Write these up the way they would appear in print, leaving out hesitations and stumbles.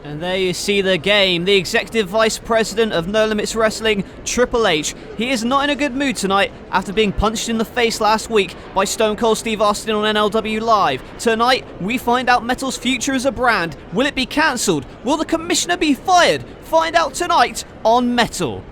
And there you see the game. The Executive Vice President of No Limits Wrestling, Triple H. He is not in a good mood tonight after being punched in the face last week by Stone Cold Steve Austin on NLW Live. Tonight, we find out Metal's future as a brand. Will it be cancelled? Will the commissioner be fired? Find out tonight on Metal.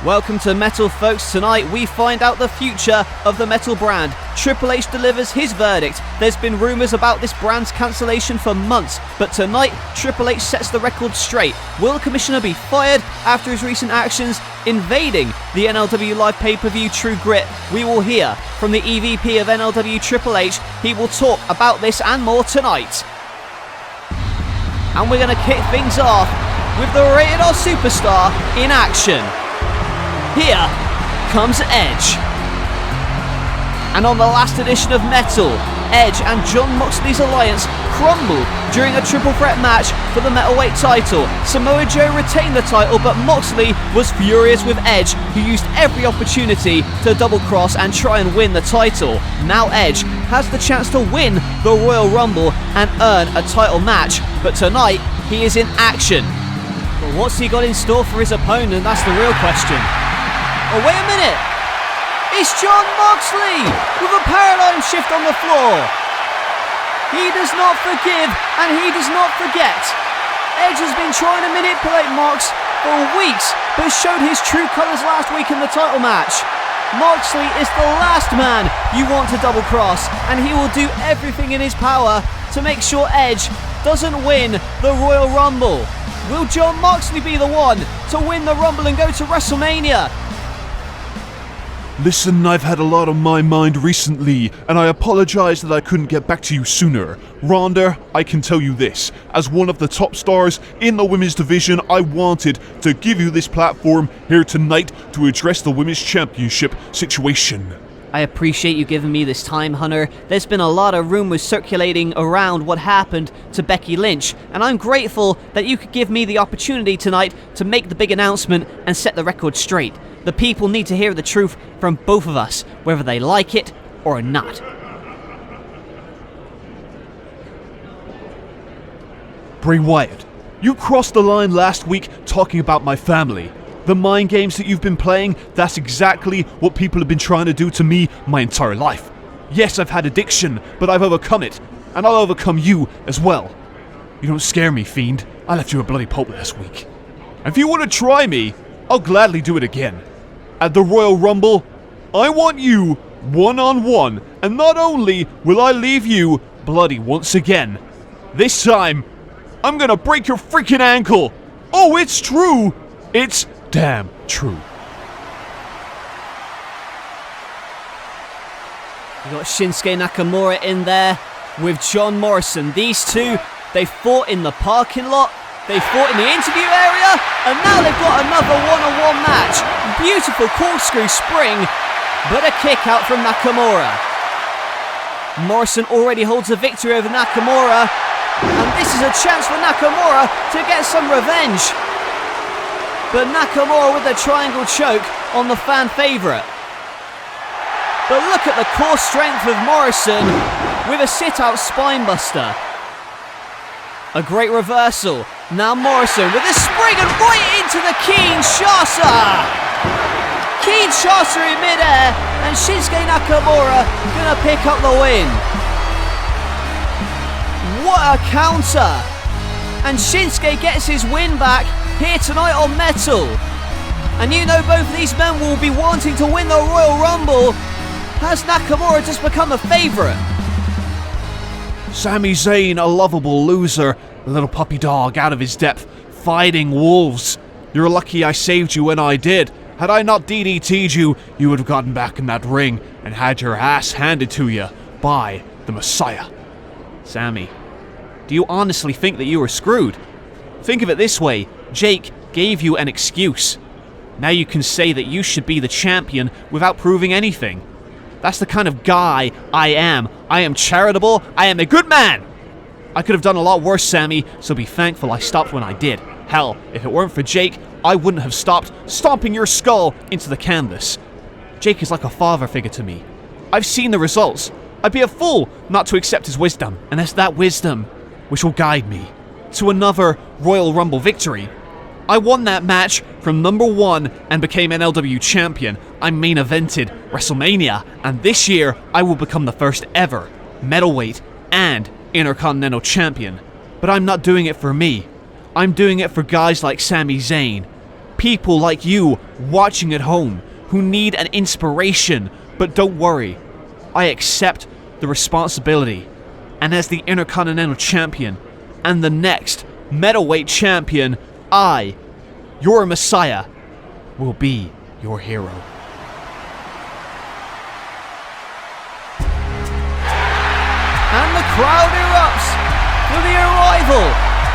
Welcome to Metal, folks. Tonight we find out the future of the Metal brand. Triple H delivers his verdict. There's been rumours about this brand's cancellation for months, but tonight Triple H sets the record straight. Will the commissioner be fired after his recent actions invading the NLW Live pay-per-view True Grit? We will hear from the EVP of NLW, Triple H. He will talk about this and more tonight. And we're going to kick things off with the Rated R Superstar in action. Here comes Edge. And on the last edition of Metal, Edge and Jon Moxley's alliance crumbled during a triple threat match for the metalweight title. Samoa Joe retained the title, but Moxley was furious with Edge, who used every opportunity to double cross and try and win the title. Now Edge has the chance to win the Royal Rumble and earn a title match, but tonight he is in action. But what's he got in store for his opponent? That's the real question. Oh, wait a minute! It's Jon Moxley with a paradigm shift on the floor. He does not forgive and he does not forget. Edge has been trying to manipulate Mox for weeks, but showed his true colours last week in the title match. Moxley is the last man you want to double cross, and he will do everything in his power to make sure Edge doesn't win the Royal Rumble. Will Jon Moxley be the one to win the Rumble and go to WrestleMania? Listen, I've had a lot on my mind recently, and I apologize that I couldn't get back to you sooner. Ronda, I can tell you this. As one of the top stars in the women's division, I wanted to give you this platform here tonight to address the women's championship situation. I appreciate you giving me this time, Hunter. There's been a lot of rumours circulating around what happened to Becky Lynch, and I'm grateful that you could give me the opportunity tonight to make the big announcement and set the record straight. The people need to hear the truth from both of us, whether they like it or not. Bray Wyatt, you crossed the line last week talking about my family. The mind games that you've been playing, that's exactly what people have been trying to do to me my entire life. Yes, I've had addiction, but I've overcome it, and I'll overcome you as well. You don't scare me, Fiend. I left you a bloody pulp last week. If you want to try me, I'll gladly do it again. At the Royal Rumble, I want you one-on-one, and not only will I leave you bloody once again, this time, I'm gonna break your freaking ankle. Oh, it's true. It's damn true. You got Shinsuke Nakamura in there with John Morrison. These two, they fought in the parking lot. They fought in the interview area, and now they've got another one-on-one match. Beautiful corkscrew spring, but a kick out from Nakamura. Morrison already holds a victory over Nakamura, and this is a chance for Nakamura to get some revenge. But Nakamura with a triangle choke on the fan favourite. But look at the core strength of Morrison with a sit-out spinebuster. A great reversal. Now Morrison with a spring and right into the Kinshasa! Kinshasa in midair, and Shinsuke Nakamura gonna pick up the win. What a counter! And Shinsuke gets his win back here tonight on Metal. And you know both of these men will be wanting to win the Royal Rumble. Has Nakamura just become a favourite? Sami Zayn, a lovable loser, a little puppy dog out of his depth, fighting wolves. You're lucky I saved you when I did. Had I not DDT'd you, you would have gotten back in that ring and had your ass handed to you by the Messiah. Sami, do you honestly think that you were screwed? Think of it this way, Jake gave you an excuse. Now you can say that you should be the champion without proving anything. That's the kind of guy I am. I am charitable, I am a good man! I could have done a lot worse, Sami, so be thankful I stopped when I did. Hell, if it weren't for Jake, I wouldn't have stopped stomping your skull into the canvas. Jake is like a father figure to me. I've seen the results. I'd be a fool not to accept his wisdom, and it's that wisdom which will guide me to another Royal Rumble victory. I won that match from number 1 and became NLW champion. I main evented WrestleMania, and this year I will become the first ever middleweight and Intercontinental champion. But I'm not doing it for me. I'm doing it for guys like Sami Zayn. People like you watching at home who need an inspiration. But don't worry, I accept the responsibility. And as the Intercontinental champion and the next middleweight champion, I, your Messiah, will be your hero. And the crowd erupts for the arrival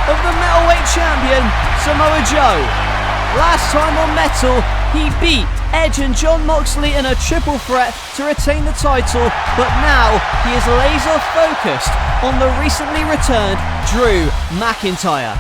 of the middleweight champion, Samoa Joe. Last time on Metal, he beat Edge and Jon Moxley in a triple threat to retain the title, but now he is laser focused on the recently returned Drew McIntyre.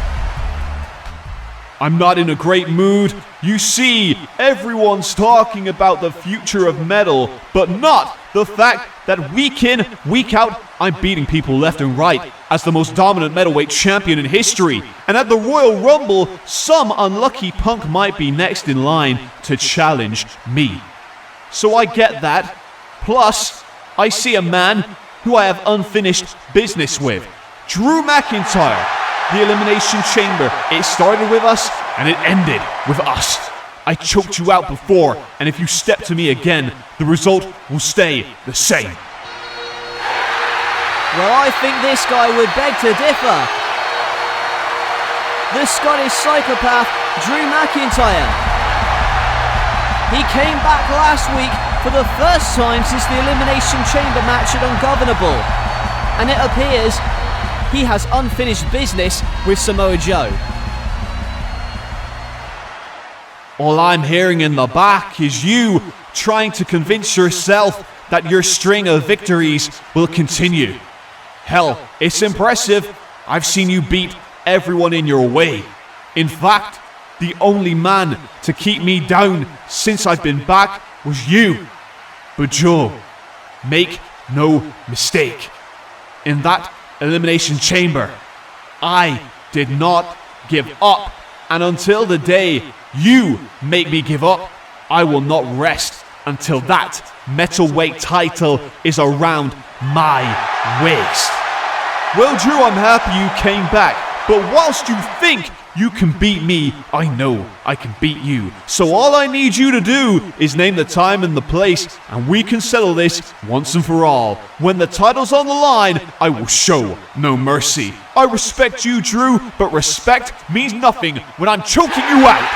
I'm not in a great mood. You see, everyone's talking about the future of metal, but not the fact that week in, week out, I'm beating people left and right as the most dominant middleweight champion in history. And at the Royal Rumble, some unlucky punk might be next in line to challenge me. So I get that. Plus, I see a man who I have unfinished business with. Drew McIntyre. The Elimination Chamber, it started with us and it ended with us. I choked you out before, and if you step to me again, the result will stay the same. Well, I think this guy would beg to differ. The Scottish psychopath, Drew McIntyre. He came back last week for the first time since the Elimination Chamber match at Ungovernable. And it appears he has unfinished business with Samoa Joe. All I'm hearing in the back is you trying to convince yourself that your string of victories will continue. Hell, it's impressive. I've seen you beat everyone in your way. In fact, the only man to keep me down since I've been back was you. But Joe, make no mistake. In that Elimination Chamber, I did not give up. And until the day you make me give up, I will not rest until that metalweight title is around my waist. Well, Drew, I'm happy you came back, but whilst you think you can beat me, I know I can beat you. So all I need you to do is name the time and the place, and we can settle this once and for all. When the title's on the line, I will show no mercy. I respect you, Drew, but respect means nothing when I'm choking you out.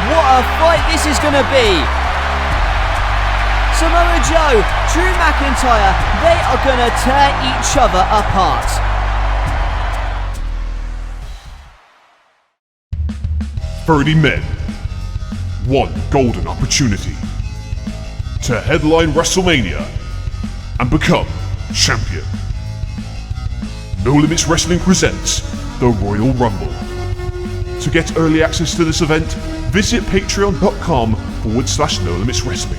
What a fight this is going to be! Samoa Joe, Drew McIntyre, they are going to tear each other apart. "30 men, one golden opportunity to headline WrestleMania and become champion. No Limits Wrestling presents the Royal Rumble. To get early access to this event, visit patreon.com/No Limits Wrestling.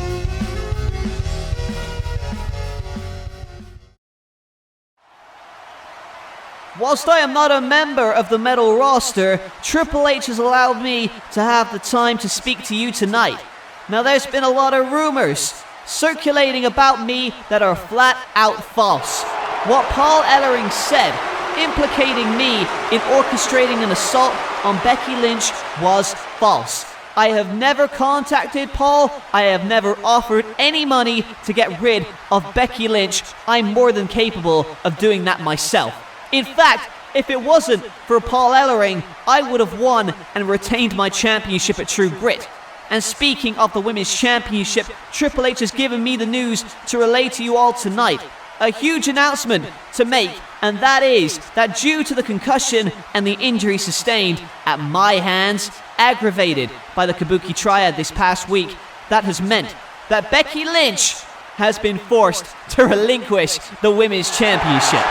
Whilst I am not a member of the Metal roster, Triple H has allowed me to have the time to speak to you tonight. Now, there's been a lot of rumors circulating about me that are flat out false. What Paul Ellering said, implicating me in orchestrating an assault on Becky Lynch, was false. I have never contacted Paul. I have never offered any money to get rid of Becky Lynch. I'm more than capable of doing that myself. In fact, If it wasn't for Paul Ellering, I would have won and retained my championship at True Grit. And speaking of the Women's Championship, Triple H has given me the news to relay to you all tonight. A huge announcement to make, and that is that due to the concussion and the injury sustained at my hands, aggravated by the Kabuki Triad this past week, that has meant that Becky Lynch has been forced to relinquish the Women's Championship.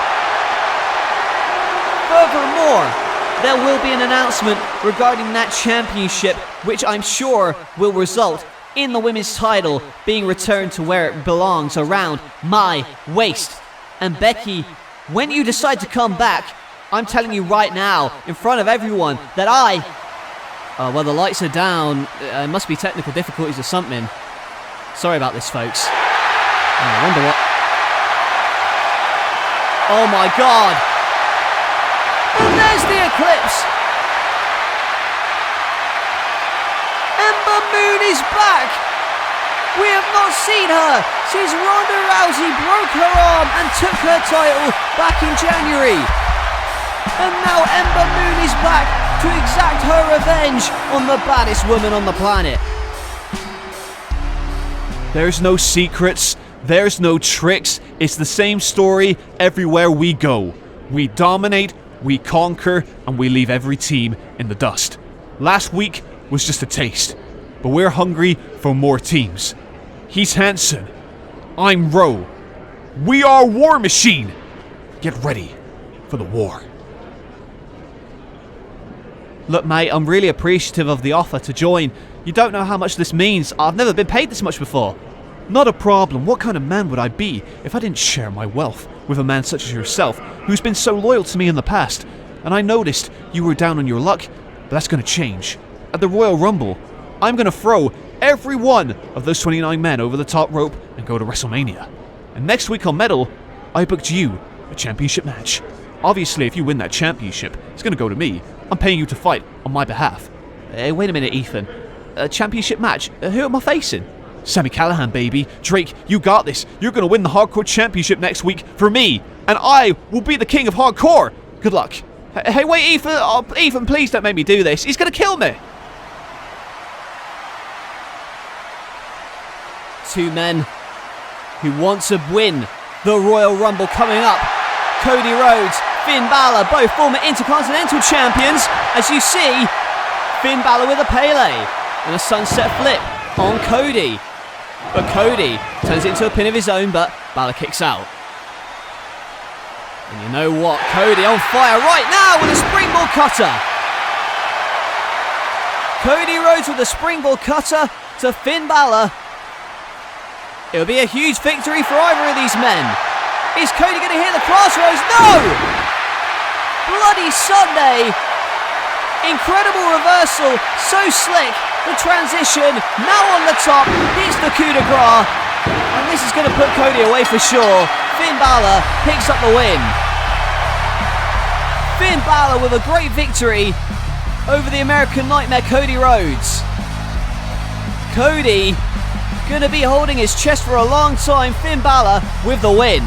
Furthermore, there will be an announcement regarding that championship, which I'm sure will result in the women's title being returned to where it belongs, around my waist. And Becky, when you decide to come back, I'm telling you right now, in front of everyone, that well, the lights are down. It must be technical difficulties or something. Sorry about this, folks. I wonder what... Oh my God! And there's the eclipse! Ember Moon is back! We have not seen her since Ronda Rousey broke her arm and took her title back in January. And now Ember Moon is back to exact her revenge on the baddest woman on the planet. There's no secrets, there's no tricks, it's the same story everywhere we go. We dominate, we conquer, and we leave every team in the dust. Last week was just a taste, but we're hungry for more teams. He's Hanson. I'm Ro. We are War Machine. Get ready for the war. Look, mate, I'm really appreciative of the offer to join. You don't know how much this means. I've never been paid this much before. Not a problem. What kind of man would I be if I didn't share my wealth with a man such as yourself, who's been so loyal to me in the past? And I noticed you were down on your luck, but that's going to change. At the Royal Rumble, I'm going to throw every one of those 29 men over the top rope and go to WrestleMania. And next week on Metal, I booked you a championship match. Obviously, if you win that championship, it's going to go to me. I'm paying you to fight on my behalf. Hey, wait a minute, Ethan. A championship match? Who am I facing? Sami Callahan, baby. Drake, you got this. You're going to win the Hardcore Championship next week for me, and I will be the king of Hardcore. Good luck. Hey, wait, Ethan. Oh, Ethan, please don't make me do this. He's going to kill me. Two men who want to win the Royal Rumble coming up. Cody Rhodes, Finn Balor, both former Intercontinental Champions. As you see, Finn Balor with a Pele and a sunset flip on Cody. But Cody turns it into a pin of his own, but Balor kicks out. And you know what? Cody on fire right now with a springboard cutter. Cody Rhodes with a springboard cutter to Finn Balor. It'll be a huge victory for either of these men. Is Cody going to hit the crossroads? No! Bloody Sunday. Incredible reversal. So slick. The transition. Now on the top. Hits the coup de grace. And this is going to put Cody away for sure. Finn Balor picks up the win. Finn Balor with a great victory over the American Nightmare Cody Rhodes. Cody going to be holding his chest for a long time. Finn Balor with the win.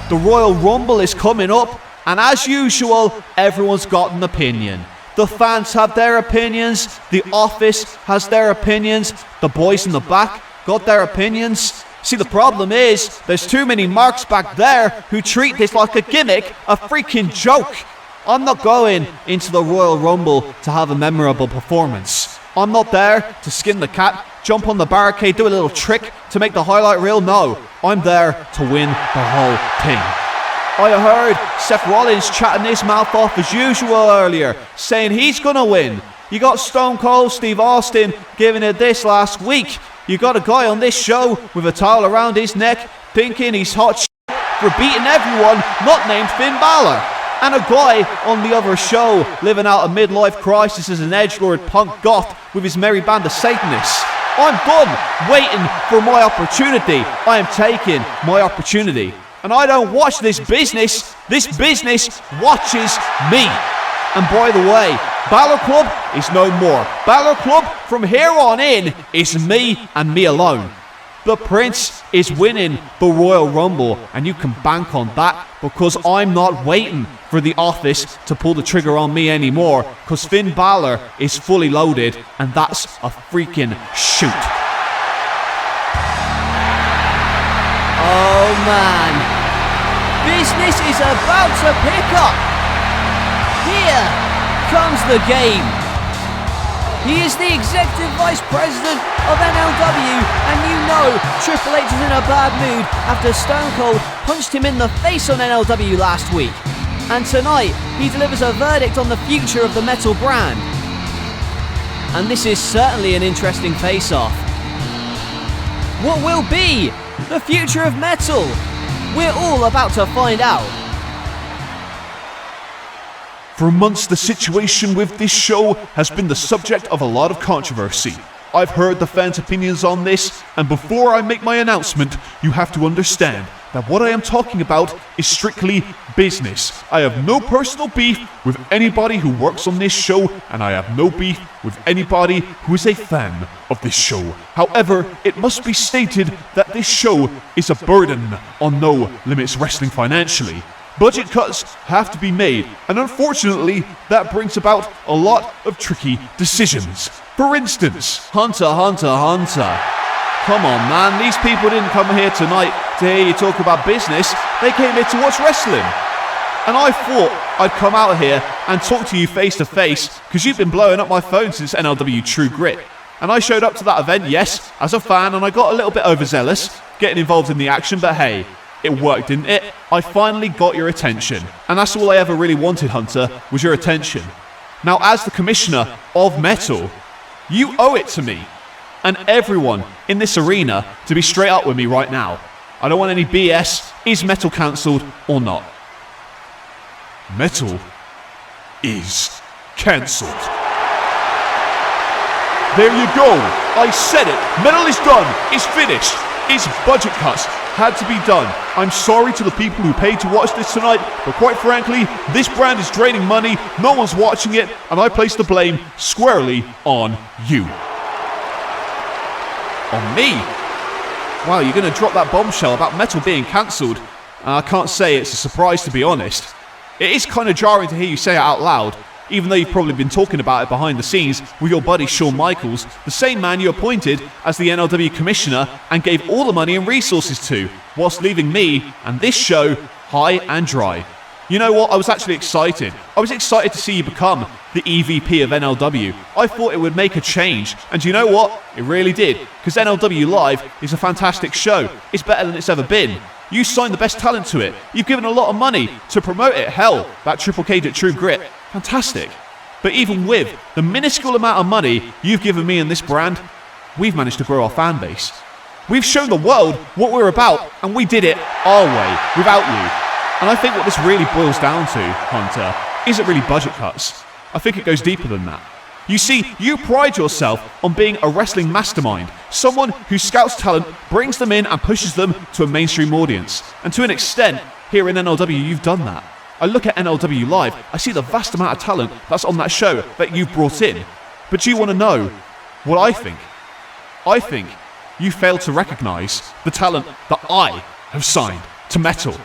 The Royal Rumble is coming up, and as usual, everyone's got an opinion. The fans have their opinions, the office has their opinions, the boys in the back got their opinions. See, the problem is, there's too many marks back there who treat this like a gimmick, a freaking joke. I'm not going into the Royal Rumble to have a memorable performance. I'm not there to skin the cat, jump on the barricade, do a little trick to make the highlight reel. No, I'm there to win the whole thing. I heard Seth Rollins chatting his mouth off as usual earlier, saying he's gonna win. You got Stone Cold Steve Austin giving it this last week. You got a guy on this show with a towel around his neck thinking he's hot shit for beating everyone not named Finn Balor. And a guy on the other show living out a midlife crisis as an edgelord punk goth with his merry band of Satanists. I'm done waiting for my opportunity. I am taking my opportunity. And I don't watch this business watches me. And by the way, Balor Club is no more. Balor Club from here on in is me and me alone. The Prince is winning the Royal Rumble, and you can bank on that because I'm not waiting for the office to pull the trigger on me anymore, because Finn Balor is fully loaded, and that's a freaking shoot. Oh man, business is about to pick up. Here comes the game. He is the Executive Vice President of NLW, and you know Triple H is in a bad mood after Stone Cold punched him in the face on NLW last week. And tonight, he delivers a verdict on the future of the metal brand. And this is certainly an interesting face-off. What will be the future of metal? We're all about to find out. For months, the situation with this show has been the subject of a lot of controversy. I've heard the fans' opinions on this, and before I make my announcement, you have to understand that what I am talking about is strictly business. I have no personal beef with anybody who works on this show, and I have no beef with anybody who is a fan of this show. However, it must be stated that this show is a burden on No Limits Wrestling financially. Budget cuts have to be made, and unfortunately, that brings about a lot of tricky decisions. For instance, Hunter. Come on, man, these people didn't come here tonight to hear you talk about business. They came here to watch wrestling. And I thought I'd come out here and talk to you face to face, because you've been blowing up my phone since NLW True Grit. And I showed up to that event, yes, as a fan, and I got a little bit overzealous, getting involved in the action, but hey, it worked, didn't it? I finally got your attention. And that's all I ever really wanted, Hunter, was your attention. Now, as the commissioner of metal, you owe it to me and everyone in this arena to be straight up with me right now. I don't want any BS. Is metal cancelled or not? Metal is cancelled. There you go. I said it. Metal is done. It's finished. It's budget cuts. Had to be done. I'm sorry to the people who paid to watch this tonight, but quite frankly, this brand is draining money, no one's watching it, and I place the blame squarely on you. On me? Wow, you're going to drop that bombshell about metal being cancelled? I can't say it's a surprise, to be honest. It is kind of jarring to hear you say it out loud, even though you've probably been talking about it behind the scenes with your buddy Shawn Michaels, the same man you appointed as the NLW Commissioner and gave all the money and resources to, whilst leaving me and this show high and dry. You know what, I was actually excited. I was excited to see you become the EVP of NLW. I thought it would make a change, and you know what? It really did, because NLW Live is a fantastic show. It's better than it's ever been. You signed the best talent to it. You've given a lot of money to promote it. Hell, that Triple Cage at True Grit. Fantastic. But even with the minuscule amount of money you've given me and this brand, we've managed to grow our fan base. We've shown the world what we're about, and we did it our way, without you. And I think what this really boils down to, Hunter, isn't really budget cuts. I think it goes deeper than that. You see, you pride yourself on being a wrestling mastermind, someone who scouts talent, brings them in and pushes them to a mainstream audience. And to an extent, here in NLW, you've done that. I look at NLW Live, I see the vast amount of talent that's on that show that you've brought in. But do you want to know what I think? I think you failed to recognise the talent that I have signed to metal.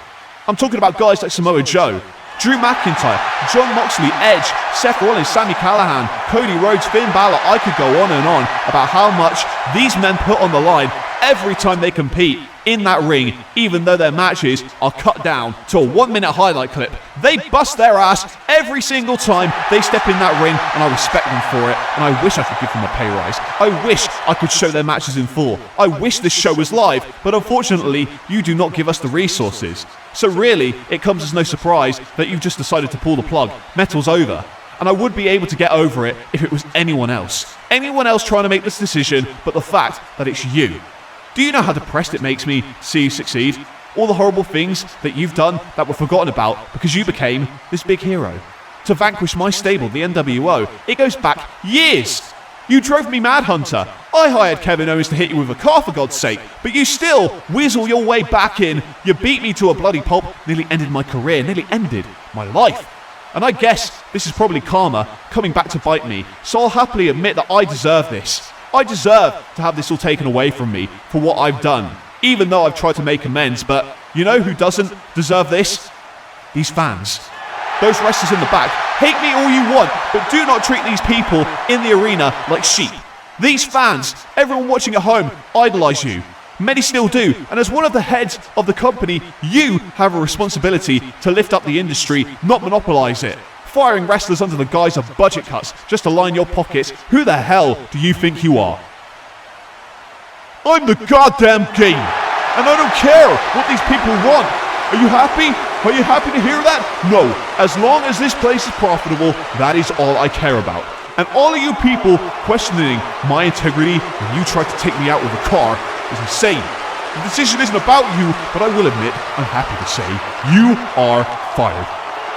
I'm talking about guys like Samoa Joe, Drew McIntyre, John Moxley, Edge, Seth Rollins, Sami Callihan, Cody Rhodes, Finn Balor. I could go on and on about how much these men put on the line every time they compete in that ring, even though their matches are cut down to a 1-minute highlight clip. They bust their ass every single time they step in that ring, and I respect them for it, and I wish I could give them a pay rise. I wish I could show their matches in full. I wish this show was live, but unfortunately, you do not give us the resources. So really, it comes as no surprise that you've just decided to pull the plug. Metal's over. And I would be able to get over it if it was anyone else. Anyone else trying to make this decision, but the fact that it's you. Do you know how depressed it makes me to see you succeed? All the horrible things that you've done that were forgotten about because you became this big hero. To vanquish my stable, the NWO, it goes back years. You drove me mad, Hunter. I hired Kevin Owens to hit you with a car, for God's sake, but you still weasel your way back in. You beat me to a bloody pulp, nearly ended my career, nearly ended my life. And I guess this is probably karma coming back to bite me, so I'll happily admit that I deserve this. I deserve to have this all taken away from me for what I've done, even though I've tried to make amends. But you know who doesn't deserve this? These fans. Those wrestlers in the back. Hate me all you want, but do not treat these people in the arena like sheep. These fans, everyone watching at home, idolize you. Many still do, and as one of the heads of the company, you have a responsibility to lift up the industry, not monopolize it. Firing wrestlers under the guise of budget cuts just to line your pockets. Who the hell do you think you are? I'm the goddamn game, and I don't care what these people want. Are you happy? Are you happy to hear that? No. As long as this place is profitable, that is all I care about. And all of you people questioning my integrity when you tried to take me out with a car is insane. The decision isn't about you, but I will admit, I'm happy to say, you are fired.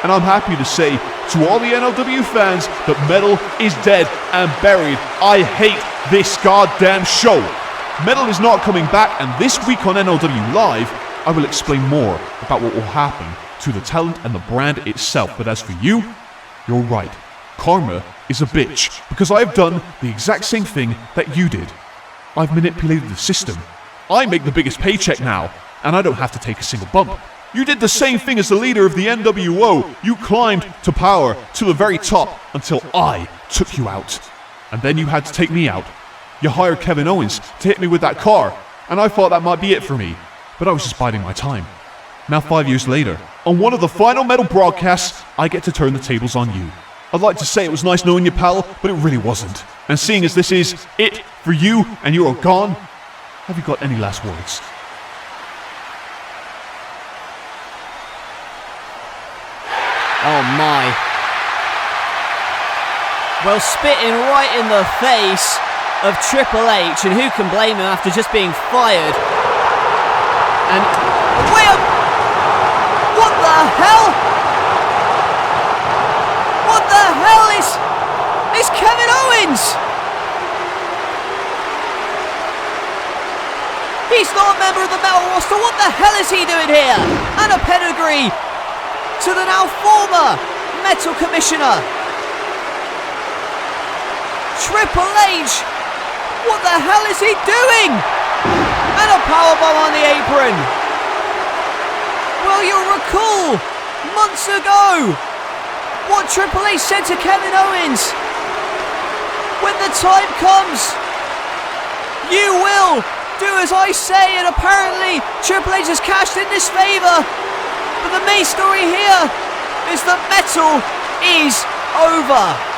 And I'm happy to say to all the NLW fans that Metal is dead and buried. I hate this goddamn show. Metal is not coming back, and this week on NLW Live, I will explain more about what will happen to the talent and the brand itself. But as for you, you're right. Karma is a bitch, because I have done the exact same thing that you did. I've manipulated the system. I make the biggest paycheck now, and I don't have to take a single bump. You did the same thing as the leader of the NWO. You climbed to power, to the very top, until I took you out. And then you had to take me out. You hired Kevin Owens to hit me with that car, and I thought that might be it for me. But I was just biding my time. Now 5 years later, on one of the final Metal broadcasts, I get to turn the tables on you. I'd like to say it was nice knowing you, pal, but it really wasn't. And seeing as this is it for you and you are gone, have you got any last words? Oh my. Well, spitting right in the face of Triple H, and who can blame him after just being fired? And wait, what the hell? What the hell is Kevin Owens? He's not a member of the Metal roster. What the hell is he doing here? And a pedigree to the now former Metal Commissioner. Triple H, what the hell is he doing? And a powerbomb on the apron. Well, you'll recall months ago what Triple H said to Kevin Owens. When the time comes, you will do as I say, and apparently Triple H has cashed in this favour. But the main story here is that Metal is over.